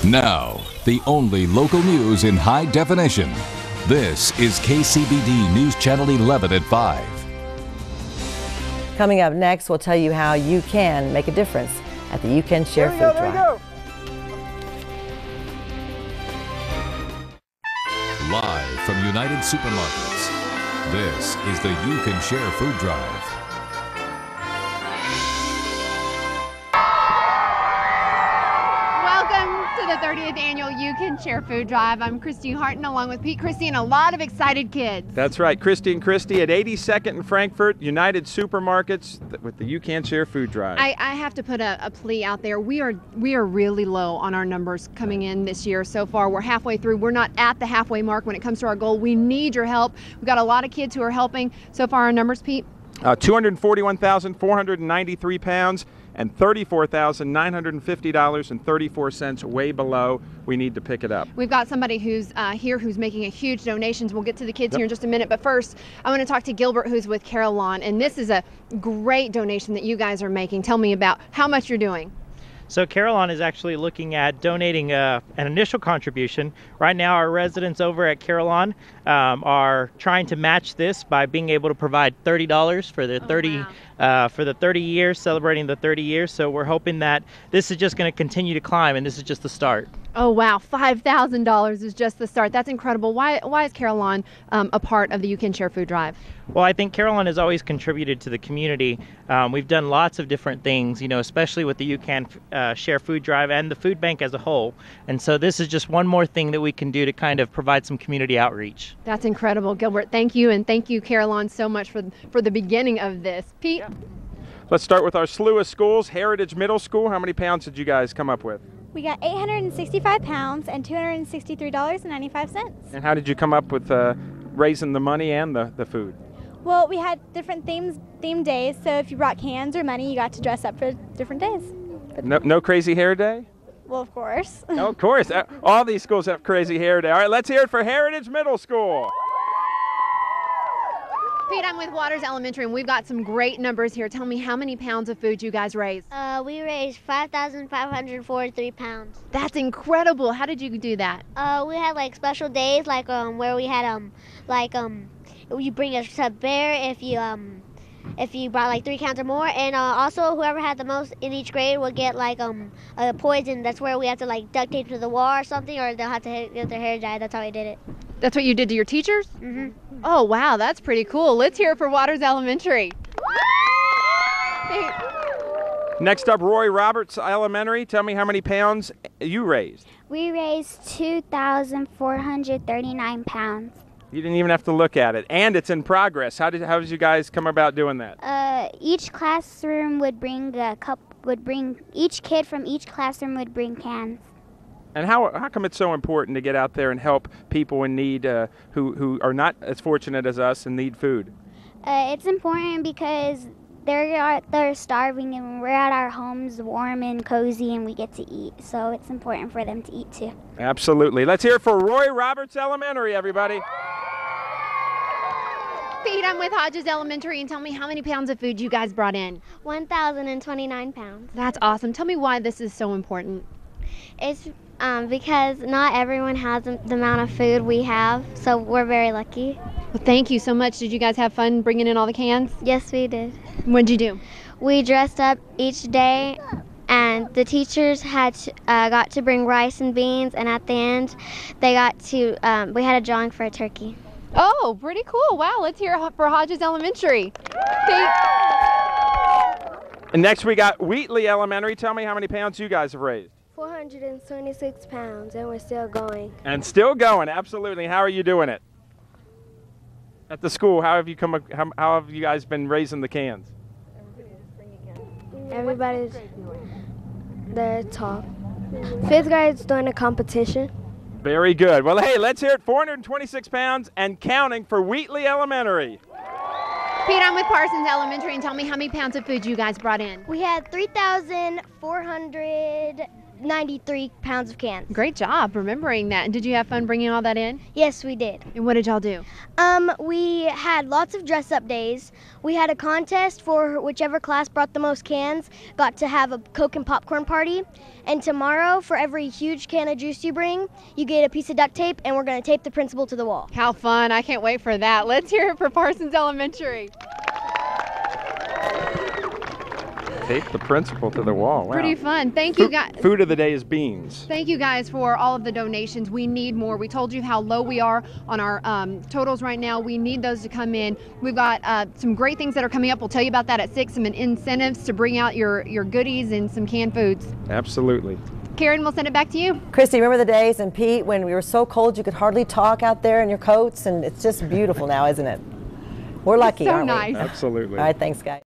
Now, the only local news in high definition. This is KCBD News Channel 11 at 5. Coming up next, we'll tell you how you can make a difference at the You Can Share Food Drive. Live from United Supermarkets, this is the You Can Share Food Drive. The 30th annual You Can Share Food Drive. I'm Christy Harton along with Pete Christie and a lot of excited kids. That's right, Christy and Christy at 82nd and Frankfurt, United Supermarkets with the You Can Share Food Drive. I have to put a plea out there. We are really low on our numbers coming in this year so far. We're halfway through. We're not at the halfway mark when it comes to our goal. We need your help. We've got a lot of kids who are helping. So far, our numbers, Pete? 241,493 pounds and $34,950.34, way below. We need to pick it up. We've got somebody who's here who's making a huge donation. We'll get to the kids here in just a minute, but first I want to talk to Gilbert, who's with Carolyn, and this is a great donation that you guys are making. Tell me about how much you're doing. So Carolyn is actually looking at donating an initial contribution. Right now our residents over at Carolyn are trying to match this by being able to provide $30 for the 30 years, celebrating the 30 years. So we're hoping that this is just going to continue to climb, and this is just the start. Oh wow, $5,000 is just the start. That's incredible. Why is Carolyn a part of the You Can Share Food Drive? Well, I think Carolyn has always contributed to the community. We've done lots of different things, especially with the You Can Share Food Drive and the food bank as a whole. And so this is just one more thing that we can do to kind of provide some community outreach. That's incredible, Gilbert. Thank you, and thank you, Carolyn, so much for the beginning of this. Pete? Yeah. Let's start with our slew of schools. Heritage Middle School, how many pounds did you guys come up with? We got 865 pounds and $263.95. And how did you come up with raising the money and the food? Well, we had different themed days, so if you brought cans or money, you got to dress up for different days. No crazy hair day? Well, of course. No, of course. All these schools have crazy hair day. All right, let's hear it for Heritage Middle School. Pete, I'm with Waters Elementary, and we've got some great numbers here. Tell me how many pounds of food you guys raised. We raised 5,543 pounds. That's incredible. How did you do that? We had like special days, like where we had you bring a stuffed bear if you brought like 3 cans or more, and also whoever had the most in each grade will get like a poison. That's where we have to like duct tape to the wall or something, or they'll have to get their hair dyed. That's how we did it. That's what you did to your teachers? Mm-hmm. Oh, wow, that's pretty cool. Let's hear it for Waters Elementary. Next up, Rory Roberts Elementary. Tell me how many pounds you raised. We raised 2,439 pounds. You didn't even have to look at it, and it's in progress. How did you guys come about doing that? Each classroom would bring each kid from each classroom would bring cans. And how come it's so important to get out there and help people in need who are not as fortunate as us and need food? It's important because they're starving, and we're at our homes warm and cozy, and we get to eat. So it's important for them to eat too. Absolutely. Let's hear it for Roy Roberts Elementary, everybody. Pete, I'm with Hodges Elementary, and tell me how many pounds of food you guys brought in. 1,029 pounds. That's awesome. Tell me why this is so important. It's because not everyone has the amount of food we have, so we're very lucky. Well, thank you so much. Did you guys have fun bringing in all the cans? Yes, we did. What'd you do? We dressed up each day, and the teachers got to bring rice and beans, and at the end, they got to we had a drawing for a turkey. Oh, pretty cool. Wow, let's hear it for Hodges Elementary. Pete? And next we got Wheatley Elementary. Tell me how many pounds you guys have raised. 426 pounds, and we're still going. And still going, absolutely. How are you doing it? At the school, how have you guys been raising the cans? Everybody's they're top. 5th grade's doing a competition. Very good. Well, hey, let's hear it. 426 pounds and counting for Wheatley Elementary. Pete, I'm with Parsons Elementary, and tell me how many pounds of food you guys brought in. We had 3,400 93 pounds of cans. Great job remembering that. And did you have fun bringing all that in? Yes, we did. And what did y'all do? We had lots of dress-up days. We had a contest for whichever class brought the most cans, got to have a Coke and popcorn party. And tomorrow, for every huge can of juice you bring, you get a piece of duct tape, and we're going to tape the principal to the wall. How fun. I can't wait for that. Let's hear it for Parsons Elementary. Tape the principal to the wall. Wow. Pretty fun. Thank you guys. Food of the day is beans. Thank you guys for all of the donations. We need more. We told you how low we are on our totals right now. We need those to come in. We've got some great things that are coming up. We'll tell you about that at 6. Some incentives to bring out your goodies and some canned foods. Absolutely. Karen, we'll send it back to you. Christy, remember the days, and Pete, when we were so cold you could hardly talk out there in your coats? And it's just beautiful now, isn't it? We're lucky, So aren't nice. we? Absolutely. All right, thanks, guys.